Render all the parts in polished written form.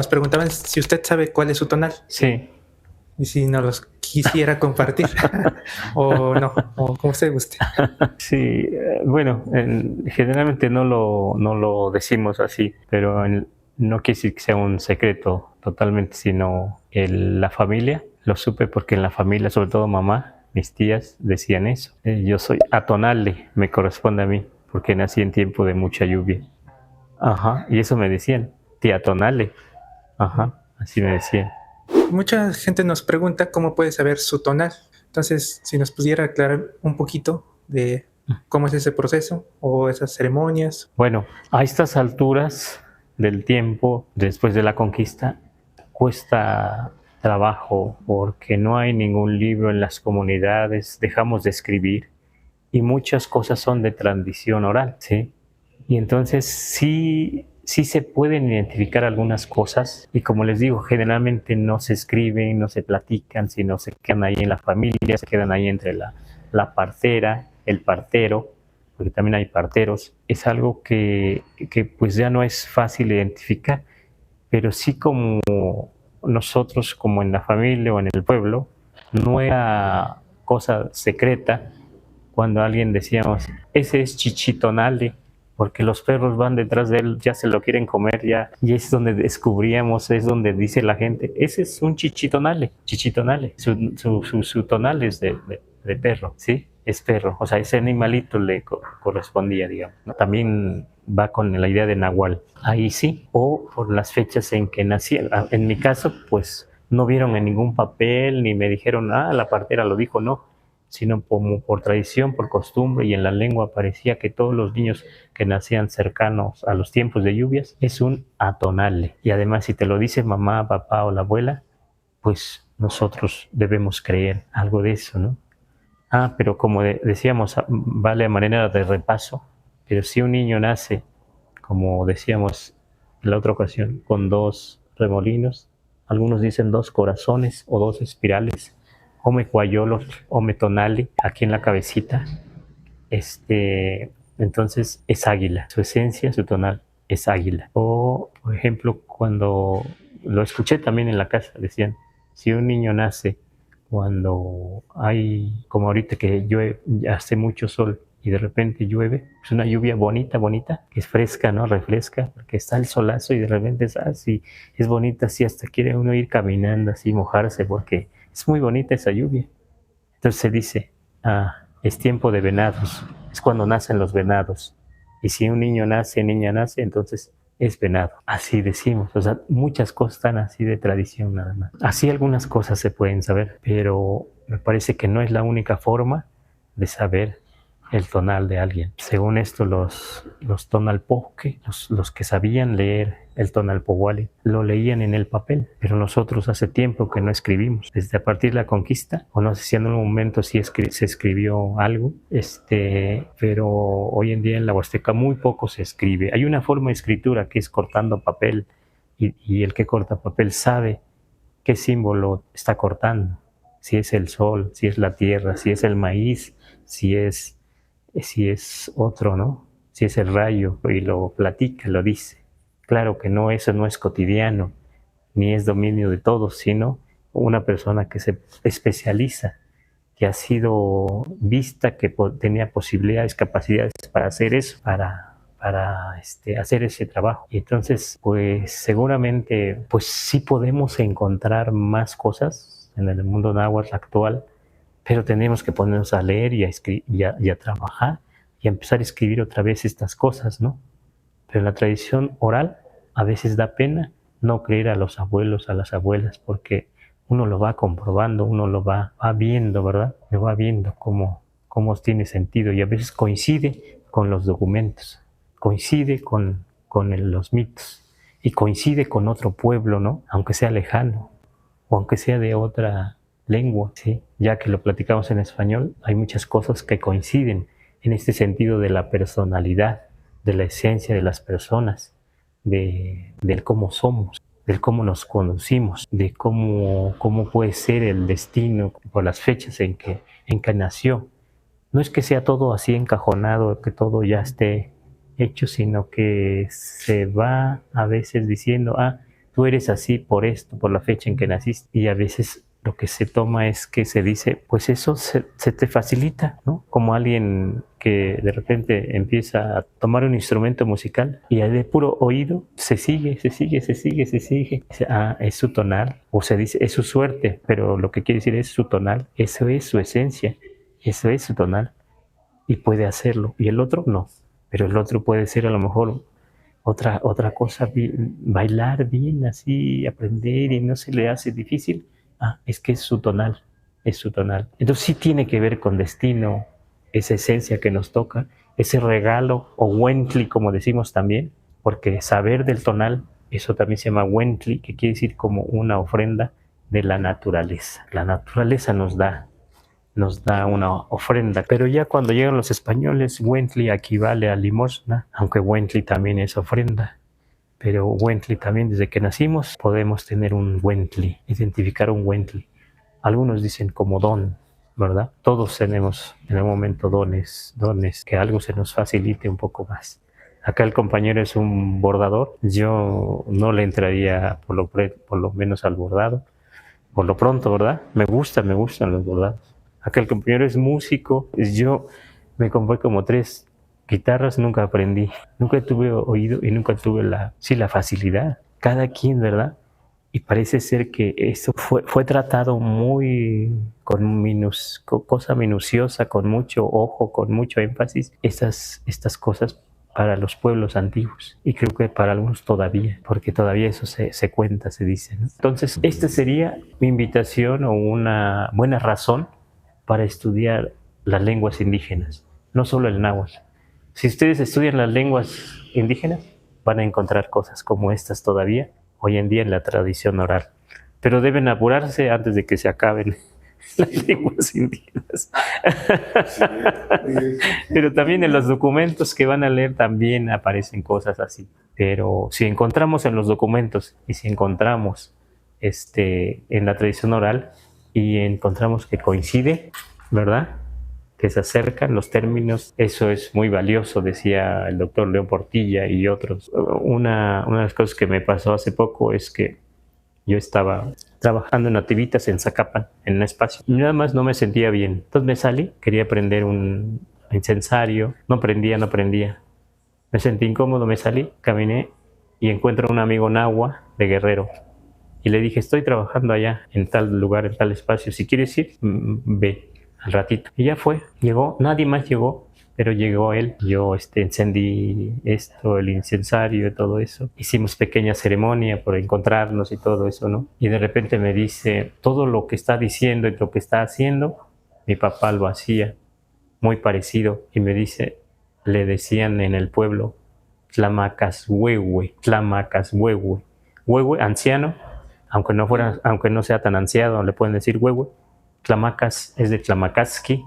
nos preguntaban si usted sabe cuál es su tonal Sí. y si nos los quisiera compartir o no, o como usted guste. Sí, bueno, generalmente no lo decimos así, pero no quiere decir que sea un secreto totalmente, sino la familia. Lo supe porque en la familia, sobre todo mamá, mis tías decían eso. Yo soy atonale, me corresponde a mí, porque nací en tiempo de mucha lluvia. Ajá, y eso me decían, tía tonale. Ajá, así me decían. Mucha gente nos pregunta cómo puede saber su tonal. Entonces, si nos pudiera aclarar un poquito de cómo es ese proceso o esas ceremonias. Bueno, a estas alturas del tiempo, después de la conquista, cuesta trabajo porque no hay ningún libro en las comunidades, dejamos de escribir y muchas cosas son de tradición oral, ¿sí? Y entonces sí se pueden identificar algunas cosas y como les digo, generalmente no se escriben, no se platican, sino se quedan ahí en la familia, se quedan ahí entre la partera, el partero, porque también hay parteros. Es algo que pues ya no es fácil identificar, pero sí como nosotros, como en la familia o en el pueblo, no era cosa secreta cuando alguien decíamos, ese es Chichitonale, porque los perros van detrás de él, ya se lo quieren comer, ya, y es donde descubríamos, es donde dice la gente, ese es un Chichitonale, Chichitonale, su tonal es de perro, ¿sí? Es perro, o sea, ese animalito le correspondía, digamos, ¿no? También va con la idea de Nahual, ahí sí, o por las fechas en que nacieron. En mi caso, pues no vieron en ningún papel, ni me dijeron, la partera lo dijo, no, sino como por tradición, por costumbre y en la lengua parecía que todos los niños que nacían cercanos a los tiempos de lluvias es un atonale. Y además si te lo dice mamá, papá o la abuela, pues nosotros debemos creer algo de eso, ¿no? Pero como decíamos, vale a manera de repaso, pero si un niño nace, como decíamos en la otra ocasión, con dos remolinos, algunos dicen dos corazones o dos espirales, ome cuayolos, ome tonali, aquí en la cabecita, entonces es águila, su esencia, su tonal es águila. O, por ejemplo, cuando lo escuché también en la casa, decían, si un niño nace cuando hay, como ahorita que llueve, hace mucho sol y de repente llueve, es una lluvia bonita, bonita, que es fresca, ¿no? Refresca, porque está el solazo y de repente es así, es bonita, así hasta quiere uno ir caminando, así mojarse, porque es muy bonita esa lluvia. Entonces se dice, es tiempo de venados, es cuando nacen los venados. Y si un niño nace, niña nace, entonces es venado. Así decimos, o sea, muchas cosas están así de tradición nada más. Así algunas cosas se pueden saber, pero me parece que no es la única forma de saber el tonal de alguien. Según esto, los tonalpoque, los que sabían leer el tonalpohuali, lo leían en el papel, pero nosotros hace tiempo que no escribimos. Desde a partir de la conquista, o no sé si en un momento sí se escribió algo, pero hoy en día en la Huasteca muy poco se escribe. Hay una forma de escritura que es cortando papel, y el que corta papel sabe qué símbolo está cortando. Si es el sol, si es la tierra, si es el maíz, si es otro, ¿no? Si es el rayo y lo platica, lo dice. Claro que no, eso no es cotidiano, ni es dominio de todos, sino una persona que se especializa, que ha sido vista, que tenía posibilidades, capacidades para hacer eso, para hacer ese trabajo. Y entonces, pues seguramente, pues sí podemos encontrar más cosas en el mundo náhuatl actual, pero tenemos que ponernos a leer y a trabajar y a empezar a escribir otra vez estas cosas, ¿no? Pero en la tradición oral a veces da pena no creer a los abuelos, a las abuelas, porque uno lo va comprobando, uno lo va viendo, ¿verdad? Lo va viendo cómo tiene sentido y a veces coincide con los documentos, coincide con los mitos y coincide con otro pueblo, ¿no? Aunque sea lejano o aunque sea de otra lengua, ¿sí? Ya que lo platicamos en español, hay muchas cosas que coinciden en este sentido de la personalidad, de la esencia de las personas, del cómo somos, del cómo nos conducimos, de cómo puede ser el destino por las fechas en que nació. No es que sea todo así encajonado, que todo ya esté hecho, sino que se va a veces diciendo, tú eres así por esto, por la fecha en que naciste. Y a veces lo que se toma es que se dice, pues eso se te facilita, ¿no? Como alguien que de repente empieza a tomar un instrumento musical y de puro oído se sigue. Dice, ah, es su tonal, o se dice, es su suerte, pero lo que quiere decir es su tonal, eso es su esencia, eso es su tonal, y puede hacerlo, y el otro no, pero el otro puede ser a lo mejor otra cosa, bailar bien así, aprender y no se le hace difícil. Ah, es que es su tonal, es su tonal. Entonces sí tiene que ver con destino, esa esencia que nos toca, ese regalo o Wentli, como decimos también, porque saber del tonal, eso también se llama Wentli, que quiere decir como una ofrenda de la naturaleza. La naturaleza nos da una ofrenda, pero ya cuando llegan los españoles, Wentli equivale a limosna, aunque Wentli también es ofrenda. Pero Wentli también, desde que nacimos, podemos tener un Wentli, identificar un Wentli. Algunos dicen como don, ¿verdad? Todos tenemos en algún momento dones, que algo se nos facilite un poco más. Acá el compañero es un bordador, yo no le entraría por lo menos al bordado, por lo pronto, ¿verdad? Me gustan los bordados. Acá el compañero es músico, yo me compré como 3 guitarras, nunca aprendí, nunca tuve oído y nunca tuve la facilidad. Cada quien, ¿verdad? Y parece ser que eso fue tratado muy cosa minuciosa, con mucho ojo, con mucho énfasis, estas cosas para los pueblos antiguos, y creo que para algunos todavía, porque todavía eso se cuenta, se dice, ¿no? Entonces, esta sería mi invitación o una buena razón para estudiar las lenguas indígenas, no solo el náhuatl. Si ustedes estudian las lenguas indígenas, van a encontrar cosas como estas todavía, hoy en día en la tradición oral. Pero deben apurarse antes de que se acaben las lenguas indígenas. Pero también en los documentos que van a leer también aparecen cosas así. Pero si encontramos en los documentos y si encontramos en la tradición oral y encontramos que coincide, ¿verdad?, que se acercan los términos, eso es muy valioso, decía el doctor León Portilla y otros. Una de las cosas que me pasó hace poco es que yo estaba trabajando en Nativitas en Zacapan, en un espacio, y nada más no me sentía bien. Entonces me salí, quería aprender un incensario, no aprendía. Me sentí incómodo, me salí, caminé y encuentro a un amigo nahua de Guerrero. Y le dije, estoy trabajando allá, en tal lugar, en tal espacio, si quieres ir, ve al ratito. Y ya fue, llegó, nadie más llegó, pero llegó él. Yo encendí el incensario y todo eso. Hicimos pequeña ceremonia por encontrarnos y todo eso, ¿no? Y de repente me dice, todo lo que está diciendo y lo que está haciendo, mi papá lo hacía, muy parecido. Y me dice, le decían en el pueblo, Tlamacashuehue, Huehue, anciano, aunque no sea tan anciano, le pueden decir huehue. Tlamacas es de Tlamacasqui,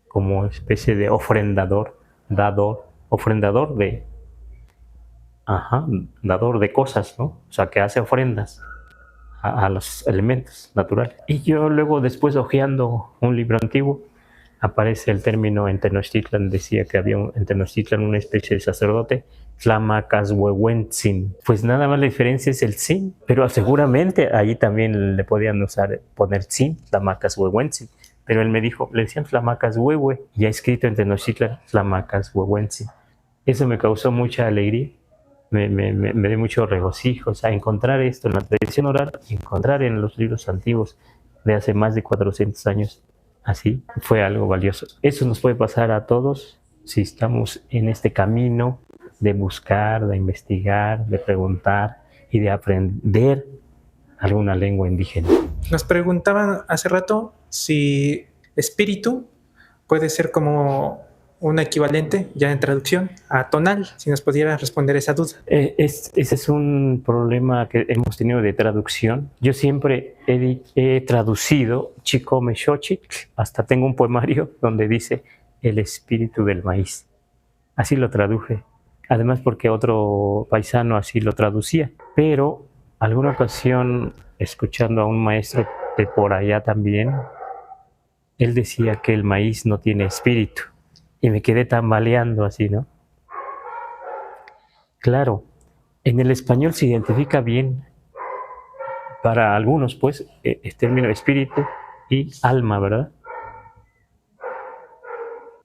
como especie de ofrendador, dador de cosas, ¿no? O sea, que hace ofrendas a los elementos naturales. Y yo luego, después, hojeando un libro antiguo, aparece el término en Tenochtitlan, decía que había en Tenochtitlan una especie de sacerdote, Tlamacashuehuentzin. Pues nada más la diferencia es el sin, pero seguramente allí también le podían poner sin, Tlamacashuehuentzin. Pero él me dijo, le decían Tlamacashuehue, ya escrito en Tenochtitlan, Tlamacashuehuentzin. Eso me causó mucha alegría, me dio mucho regocijo, o sea, encontrar esto en la tradición oral, encontrar en los libros antiguos de hace más de 400 años, así, fue algo valioso. Eso nos puede pasar a todos si estamos en este camino de buscar, de investigar, de preguntar y de aprender alguna lengua indígena. Nos preguntaban hace rato si espíritu puede ser como un equivalente, ya en traducción, a tonal, si nos pudiera responder esa duda. Ese es un problema que hemos tenido de traducción. Yo siempre he traducido Chicome Xochitl, hasta tengo un poemario donde dice el espíritu del maíz. Así lo traduje. Además porque otro paisano así lo traducía. Pero alguna ocasión, escuchando a un maestro de por allá también, él decía que el maíz no tiene espíritu. Y me quedé tambaleando así, ¿no? Claro, en el español se identifica bien para algunos, pues, el término espíritu y alma, ¿verdad?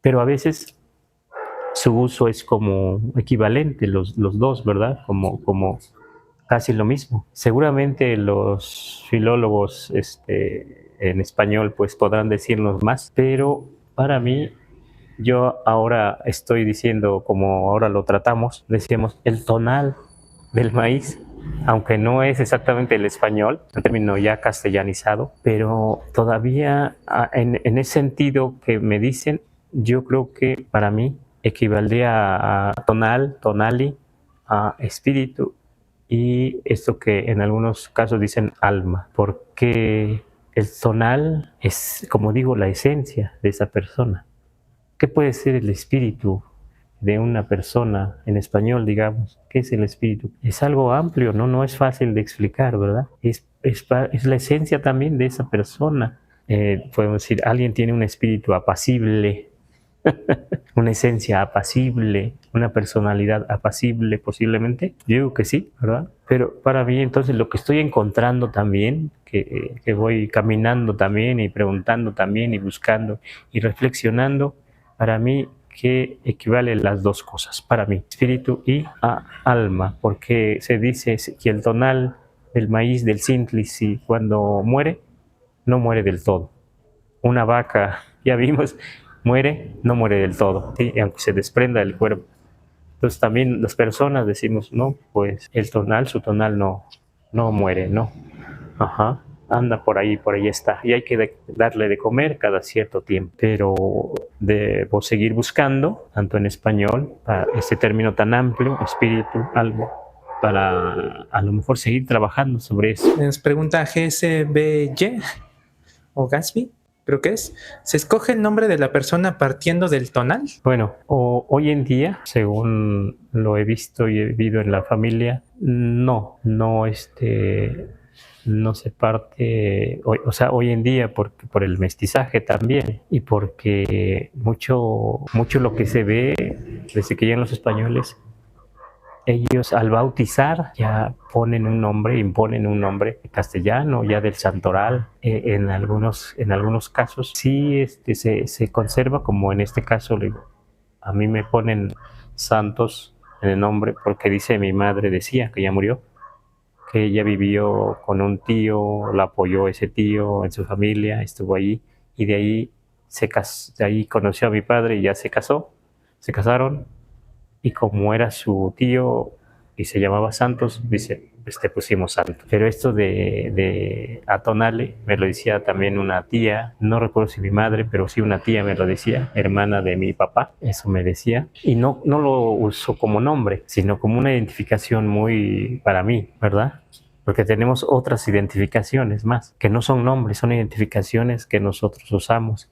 Pero a veces su uso es como equivalente, los dos, ¿verdad? Como casi lo mismo. Seguramente los filólogos en español pues podrán decirnos más, pero para mí, yo ahora estoy diciendo, como ahora lo tratamos, decíamos el tonal del maíz, aunque no es exactamente el español, el término ya castellanizado, pero todavía en ese sentido que me dicen, yo creo que para mí equivaldría a tonal, tonali, a espíritu y esto que en algunos casos dicen alma, porque el tonal es, como digo, la esencia de esa persona. ¿Qué puede ser el espíritu de una persona en español, digamos? ¿Qué es el espíritu? Es algo amplio, ¿no? No es fácil de explicar, ¿verdad? Es la esencia también de esa persona. Podemos decir, alguien tiene un espíritu apacible, una esencia apacible, una personalidad apacible posiblemente. Yo digo que sí, ¿verdad? Pero para mí entonces lo que estoy encontrando también, que voy caminando también y preguntando también y buscando y reflexionando, para mí que equivalen las dos cosas, para mí, espíritu y alma, porque se dice que el tonal del maíz, del sintli, si cuando muere, no muere del todo. Una vaca, ya vimos, muere, no muere del todo, ¿sí? Aunque se desprenda del cuerpo. Entonces también las personas decimos, no, pues el tonal, su tonal no muere, no. Ajá, anda por ahí está. Y hay que darle de comer cada cierto tiempo. Pero debo seguir buscando, tanto en español, para este término tan amplio, espíritu, algo, para a lo mejor seguir trabajando sobre eso. Nos pregunta GSBY o Gatsby, creo que es. ¿Se escoge el nombre de la persona partiendo del tonal? Bueno, hoy en día, según lo he visto y he vivido en la familia, no se parte, o sea, hoy en día por el mestizaje también y porque mucho lo que se ve desde que llegan los españoles, ellos al bautizar ya ponen un nombre, imponen un nombre castellano, ya del santoral. En algunos casos sí se conserva, como en este caso a mí me ponen Santos en el nombre porque dice mi madre, decía que ya murió, que ella vivió con un tío, la apoyó ese tío en su familia, estuvo ahí y de ahí conoció a mi padre y ya se casaron y como era su tío y se llamaba Santos, dice, pusimos Santos. Pero esto de Atonale me lo decía también una tía, no recuerdo si mi madre, pero sí una tía me lo decía, hermana de mi papá, eso me decía. Y no lo usó como nombre, sino como una identificación muy para mí, ¿verdad? Porque tenemos otras identificaciones más, que no son nombres, son identificaciones que nosotros usamos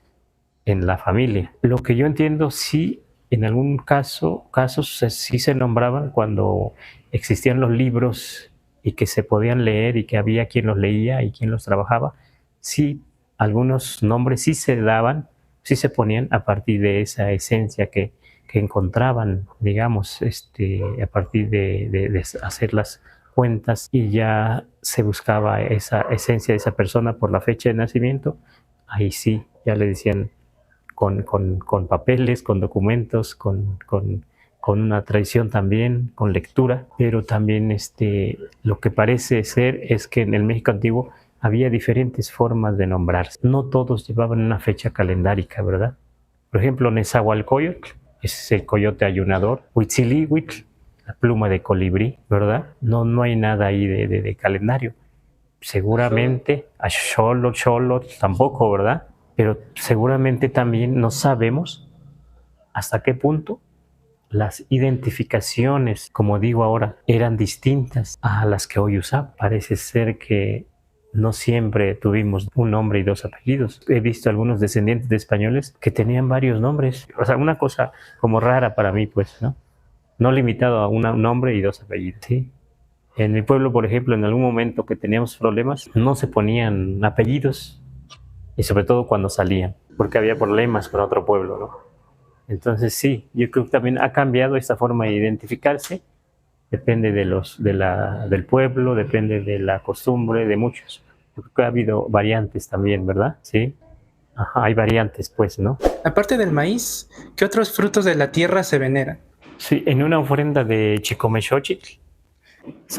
en la familia. Lo que yo entiendo, sí, en algún casos sí se nombraban cuando existían los libros y que se podían leer y que había quien los leía y quien los trabajaba. Sí, algunos nombres sí se daban, sí se ponían a partir de esa esencia que encontraban, digamos, a partir de hacer las cuentas y ya se buscaba esa esencia de esa persona por la fecha de nacimiento. Ahí sí, ya le decían con papeles, con documentos, con una tradición también, con lectura, pero también lo que parece ser es que en el México antiguo había diferentes formas de nombrarse. No todos llevaban una fecha calendárica, ¿verdad? Por ejemplo, Nezahualcóyotl es el coyote ayunador, Huitzilihuitl, la pluma de colibrí, ¿verdad? No hay nada ahí de calendario. Seguramente a Xolotl tampoco, ¿verdad? Pero seguramente también no sabemos hasta qué punto las identificaciones, como digo ahora, eran distintas a las que hoy usamos. Parece ser que no siempre tuvimos un nombre y dos apellidos. He visto algunos descendientes de españoles que tenían varios nombres. O sea, una cosa como rara para mí, pues, ¿no? No limitado a un nombre y dos apellidos, ¿sí? En mi pueblo, por ejemplo, en algún momento que teníamos problemas, no se ponían apellidos, y sobre todo cuando salían, porque había problemas con otro pueblo, ¿no? Entonces sí, yo creo que también ha cambiado esta forma de identificarse depende del pueblo, depende de la costumbre, de muchos. Yo creo que ha habido variantes también, ¿verdad? Sí. Ajá, hay variantes, pues, ¿no? Aparte del maíz, ¿qué otros frutos de la tierra se veneran? Sí, en una ofrenda de Chicomechochitl,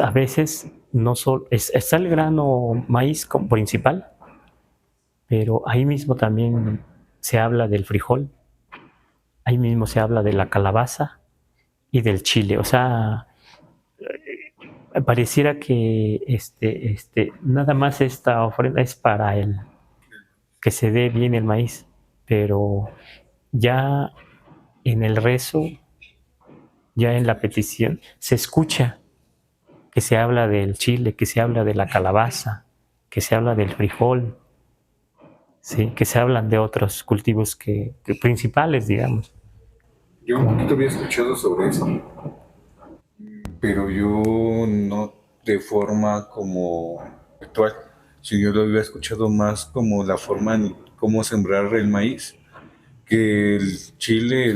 a veces no solo está el grano maíz como principal, pero ahí mismo también se habla del frijol, ahí mismo se habla de la calabaza y del chile. O sea, pareciera que nada más esta ofrenda es para que se dé bien el maíz, pero ya en el rezo, ya en la petición, se escucha que se habla del chile, que se habla de la calabaza, que se habla del frijol, ¿sí? Que se hablan de otros cultivos que principales, digamos. Yo un poquito había escuchado sobre eso, pero yo no de forma como actual. Si yo lo había escuchado más como la forma en cómo sembrar el maíz, que el chile,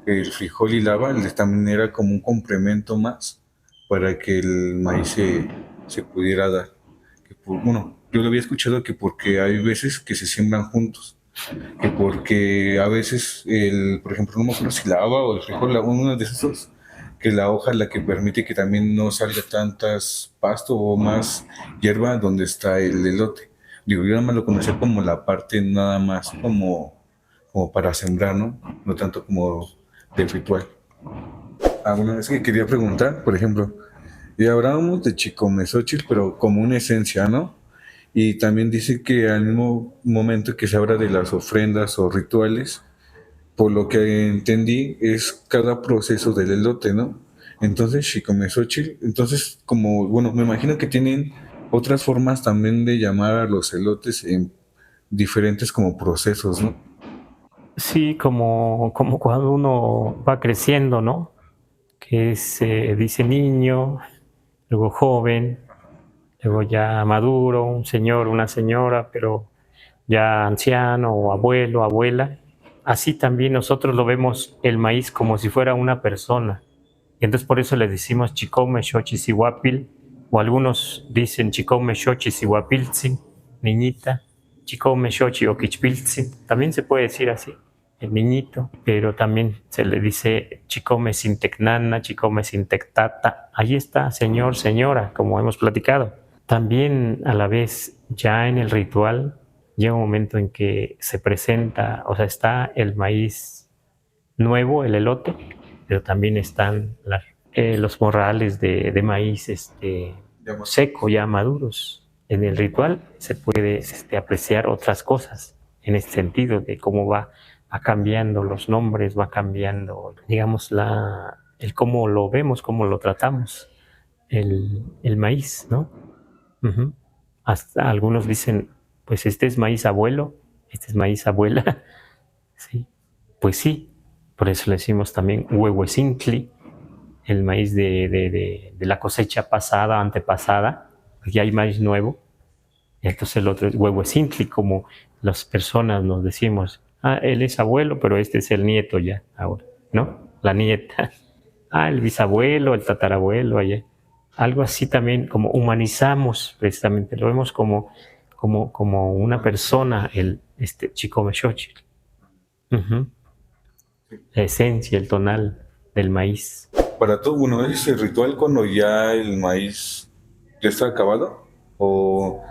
el frijol y la haba también era como un complemento más para que el maíz se pudiera dar. Bueno, yo lo había escuchado que porque hay veces que se siembran juntos, que porque a veces, por ejemplo, no me acuerdo si la haba o el frijol, uno de esos dos, que la hoja la que permite que también no salga tantas pasto o más hierba donde está el elote. Digo, yo nada más lo conocía como la parte nada más como para sembrar, ¿no? No tanto como de ritual. Una vez que quería preguntar, por ejemplo, ya hablábamos de Chicomezochitl, pero como una esencia, ¿no? Y también dice que al mismo momento que se habla de las ofrendas o rituales, por lo que entendí, es cada proceso del elote, ¿no? Entonces, Chicomezochitl, entonces, como, bueno, me imagino que tienen otras formas también de llamar a los elotes en diferentes como procesos, ¿no? Sí, como cuando uno va creciendo, ¿no? Que se dice niño, luego joven, luego ya maduro, un señor, una señora, pero ya anciano o abuelo, abuela. Así también nosotros lo vemos el maíz como si fuera una persona. Y entonces por eso le decimos Chicome Xochisihuapil, o algunos dicen Chicome Xochisihuapiltzin, niñita, Chicome Xochi o Quichpiltzin, también se puede decir así, el niñito, pero también se le dice Chicome Sintecnana, Chicome Sintectata. Ahí está, señor, señora, como hemos platicado. También a la vez, ya en el ritual, llega un momento en que se presenta, o sea, está el maíz nuevo, el elote, pero también están los morrales de maíz seco, ya maduros. En el ritual se puede apreciar otras cosas en este sentido de cómo va cambiando los nombres, va cambiando, digamos, el cómo lo vemos, cómo lo tratamos, el maíz, ¿no? Uh-huh. Hasta algunos dicen, pues este es maíz abuelo, este es maíz abuela. Sí, pues sí, por eso le decimos también huehuecintli, el maíz de la cosecha pasada, antepasada, porque hay maíz nuevo. Y entonces el otro es huehuecintli, como las personas nos decimos, él es abuelo, pero este es el nieto ya, ahora, ¿no? La nieta. El bisabuelo, el tatarabuelo, allá. Algo así también, como humanizamos precisamente, lo vemos como una persona, Chicome Xochitl. Uh-huh. La esencia, el tonal del maíz. Para todo, bueno, ¿es el ritual cuando ya el maíz ya está acabado? ¿O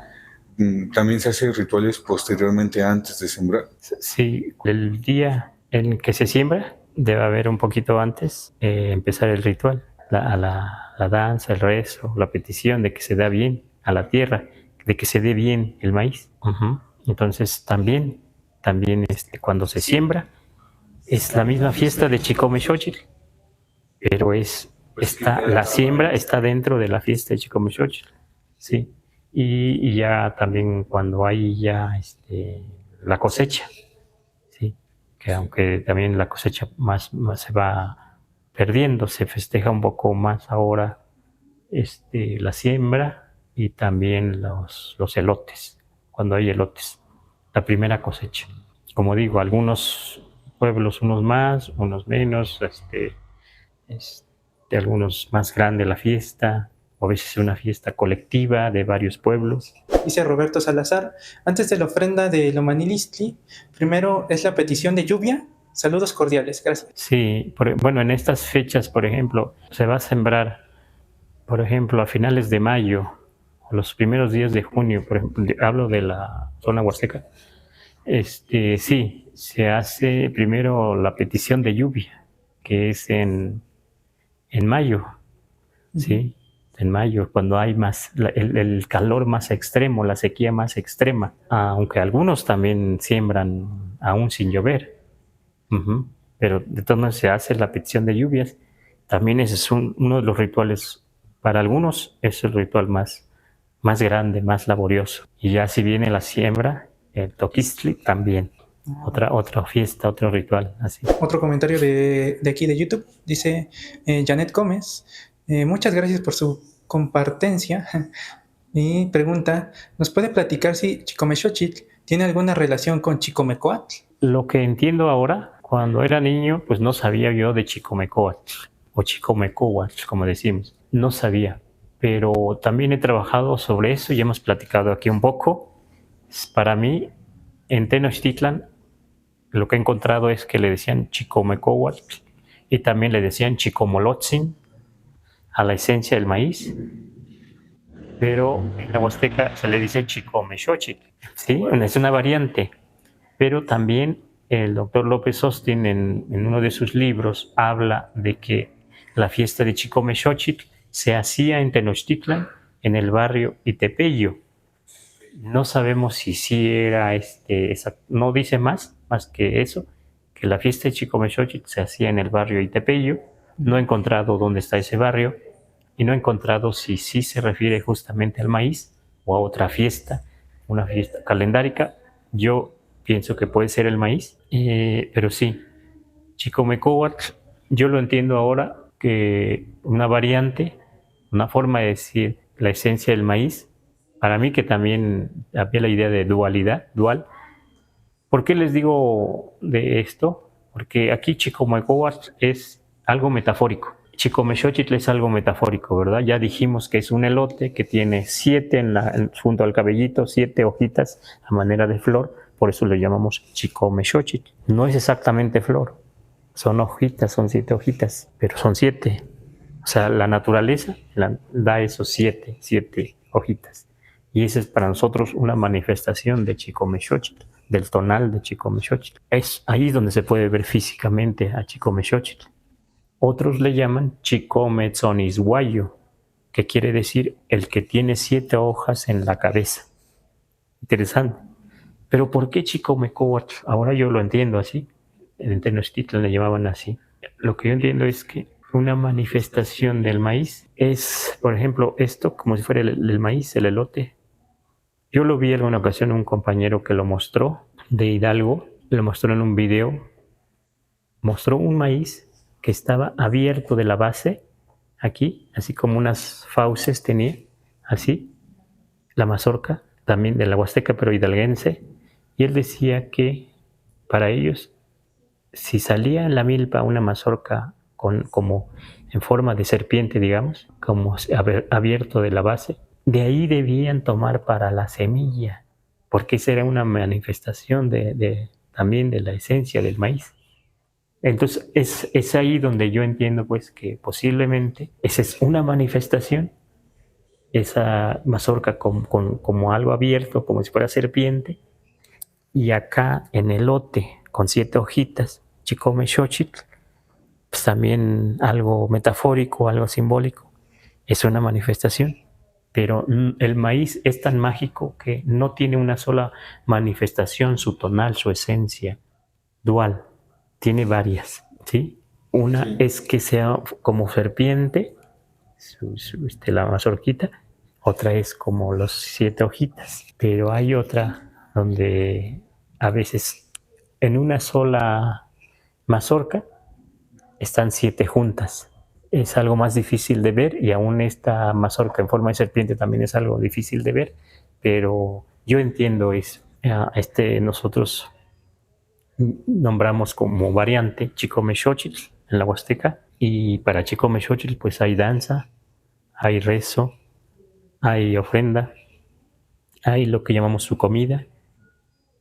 también se hacen rituales posteriormente antes de sembrar? Sí, el día en que se siembra debe haber un poquito antes empezar el ritual, la danza, el rezo, la petición de que se da bien a la tierra, de que se dé bien el maíz. Uh-huh. Entonces también cuando se siembra es la misma fiesta de Chicome Xochitl, pero la siembra está dentro de la fiesta de Chicome Xochitl, sí. Y ya también cuando hay ya la cosecha, sí, que aunque también la cosecha más se va perdiendo, se festeja un poco más ahora la siembra y también los elotes, cuando hay elotes, la primera cosecha. Como digo, algunos pueblos, unos más, unos menos, de algunos más grande la fiesta, o a veces una fiesta colectiva de varios pueblos. Dice Roberto Salazar, antes de la ofrenda de Lomanilistli, primero es la petición de lluvia. Saludos cordiales, gracias. Sí, bueno, en estas fechas, por ejemplo, se va a sembrar, por ejemplo, a finales de mayo, o los primeros días de junio, por ejemplo, hablo de la zona huasteca. Sí, se hace primero la petición de lluvia, que es en mayo, ¿sí? En mayo, cuando hay más el calor más extremo, la sequía más extrema, aunque algunos también siembran aún sin llover. Pero de todas maneras se hace la petición de lluvias. También ese es uno de los rituales, para algunos es el ritual más grande, más laborioso. Y ya si viene la siembra, el Toquistli también. Otra fiesta, otro ritual, así. Otro comentario de aquí de YouTube, dice Janet Gómez, muchas gracias por su compartencia y pregunta, ¿nos puede platicar si Chicomexochitl tiene alguna relación con Chicomecoatl? Lo que entiendo ahora, cuando era niño, pues no sabía yo de Chicomecoatl o Chicomecoatl, como decimos, no sabía, pero también he trabajado sobre eso y hemos platicado aquí un poco. Para mí, en Tenochtitlan, lo que he encontrado es que le decían Chicomecoatl y también le decían Chicomolotzin a la esencia del maíz, pero en la Huasteca se le dice Chicomexochitl, ¿sí? Es una variante, pero también el doctor López Austin en uno de sus libros habla de que la fiesta de Chicomexochitl se hacía en Tenochtitlan, en el barrio Itepeyo. No sabemos si sí era no dice más que eso, que la fiesta de Chicomexochitl se hacía en el barrio Itepeyo. No he encontrado dónde está ese barrio y no he encontrado si sí se refiere justamente al maíz o a otra fiesta, una fiesta calendárica. Yo pienso que puede ser el maíz, pero sí, Chicomecoatl, yo lo entiendo ahora que una variante, una forma de decir la esencia del maíz. Para mí que también había la idea de dual. ¿Por qué les digo de esto? Porque aquí Chicomecoatl es algo metafórico. Chicomexochitl es algo metafórico, ¿verdad? Ya dijimos que es un elote que tiene 7 junto al cabellito, 7 hojitas a manera de flor, por eso lo llamamos Chicomexochitl. No es exactamente flor, son hojitas, son 7 hojitas, pero son 7. O sea, la naturaleza da esos 7 hojitas. Y esa es para nosotros una manifestación de Chicomexochitl, del tonal de Chicomexochitl. Es ahí donde se puede ver físicamente a Chicomexochitl. Otros le llaman Chicometzonisguayo, que quiere decir el que tiene 7 hojas en la cabeza. Interesante. Pero ¿por qué Chicomecoatl? Ahora yo lo entiendo así. En Tenochtitlan le llamaban así. Lo que yo entiendo es que una manifestación del maíz es, por ejemplo, esto, como si fuera el maíz, el elote. Yo lo vi en una ocasión, un compañero que lo mostró, de Hidalgo, lo mostró en un video, mostró un maíz que estaba abierto de la base, aquí, así como unas fauces tenía, así, la mazorca, también de la Huasteca, pero hidalguense, y él decía que para ellos, si salía en la milpa una mazorca como en forma de serpiente, digamos, como abierto de la base, de ahí debían tomar para la semilla, porque esa era una manifestación también de la esencia del maíz. Entonces es ahí donde yo entiendo pues que posiblemente esa es una manifestación, esa mazorca como algo abierto, como si fuera serpiente, y acá en el elote con 7 hojitas, Chicomexochitl, pues también algo metafórico, algo simbólico, es una manifestación. Pero el maíz es tan mágico que no tiene una sola manifestación, su tonal, su esencia dual, tiene varias, ¿sí? Una es que sea como serpiente, la mazorquita, otra es como los 7 hojitas, pero hay otra donde a veces en una sola mazorca están 7 juntas. Es algo más difícil de ver y aún esta mazorca en forma de serpiente también es algo difícil de ver, pero yo entiendo eso. Nosotros nombramos como variante Chicomexochitl, en la Huasteca. Y para Chicomexochitl pues hay danza, hay rezo, hay ofrenda, hay lo que llamamos su comida,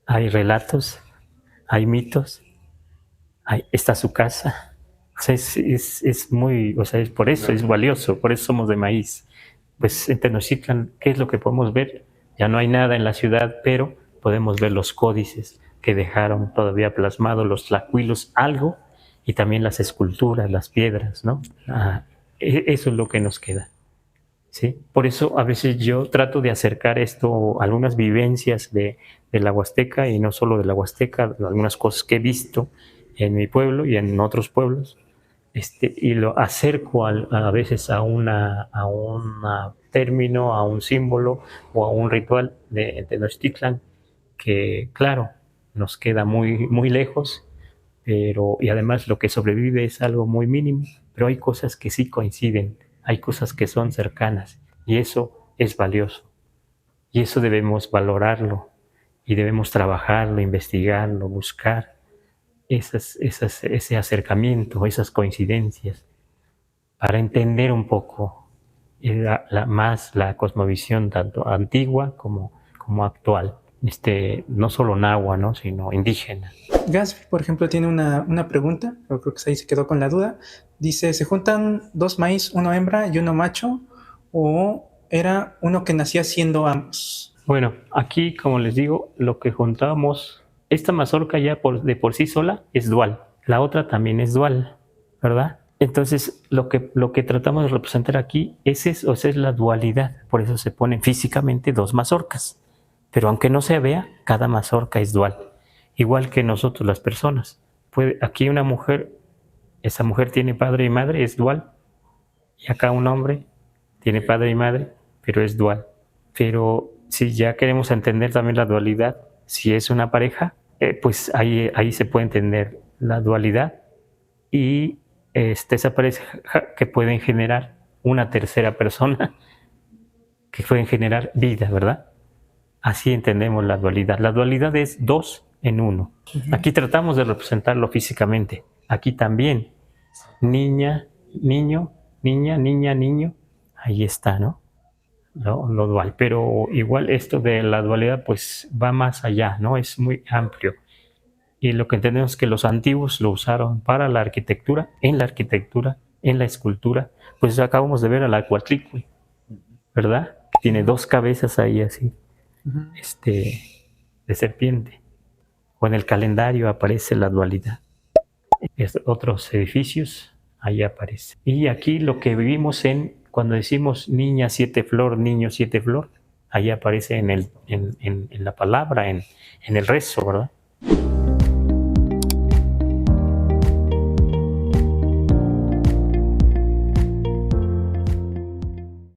hay relatos, hay mitos, está su casa. O sea, es muy, o sea, por eso es valioso, por eso somos de maíz. Pues en Tenochtitlan, ¿qué es lo que podemos ver? Ya no hay nada en la ciudad, pero podemos ver los códices que dejaron todavía plasmados, los tlacuilos, algo, y también las esculturas, las piedras, ¿no? Eso es lo que nos queda. ¿Sí? Por eso a veces yo trato de acercar esto, algunas vivencias de la Huasteca, y no solo de la Huasteca, algunas cosas que he visto en mi pueblo y en otros pueblos, y lo acerco a veces a un término, a un símbolo o a un ritual de Tenochtitlan que, claro, nos queda muy, muy lejos, y además lo que sobrevive es algo muy mínimo, pero hay cosas que sí coinciden, hay cosas que son cercanas, y eso es valioso, y eso debemos valorarlo, y debemos trabajarlo, investigarlo, buscar ese acercamiento, esas coincidencias, para entender un poco más la cosmovisión tanto antigua como actual, no solo nahua, ¿no? Sino indígena. Gasby, por ejemplo, tiene una pregunta, pero creo que ahí se quedó con la duda. Dice, ¿se juntan dos maíz, uno hembra y uno macho? ¿O era uno que nacía siendo ambos? Bueno, aquí, como les digo, lo que juntamos, esta mazorca ya de por sí sola es dual, la otra también es dual, ¿verdad? Entonces, lo que tratamos de representar aquí es eso, es la dualidad, por eso se ponen físicamente dos mazorcas, pero aunque no se vea, cada mazorca es dual, igual que nosotros las personas. Aquí una mujer, esa mujer tiene padre y madre, es dual, y acá un hombre tiene padre y madre, pero es dual. Pero si ya queremos entender también la dualidad, si es una pareja, pues ahí se puede entender la dualidad y esa pareja que pueden generar una tercera persona, que pueden generar vida, ¿verdad? Así entendemos la dualidad. La dualidad es dos en uno. Aquí tratamos de representarlo físicamente. Aquí también, niña, niño, niña, niña, niño, ahí está, ¿no? Lo dual, pero igual esto de la dualidad pues va más allá, ¿no? Es muy amplio. Y lo que entendemos es que los antiguos lo usaron para la arquitectura, en la escultura. Pues acabamos de ver a la Coatlicue, ¿verdad? Que tiene dos cabezas ahí así, de serpiente. O en el calendario aparece la dualidad. Otros edificios, ahí aparece. Y aquí lo que vivimos cuando decimos niña siete flor, niño siete flor, ahí aparece en la palabra, en el rezo, ¿verdad?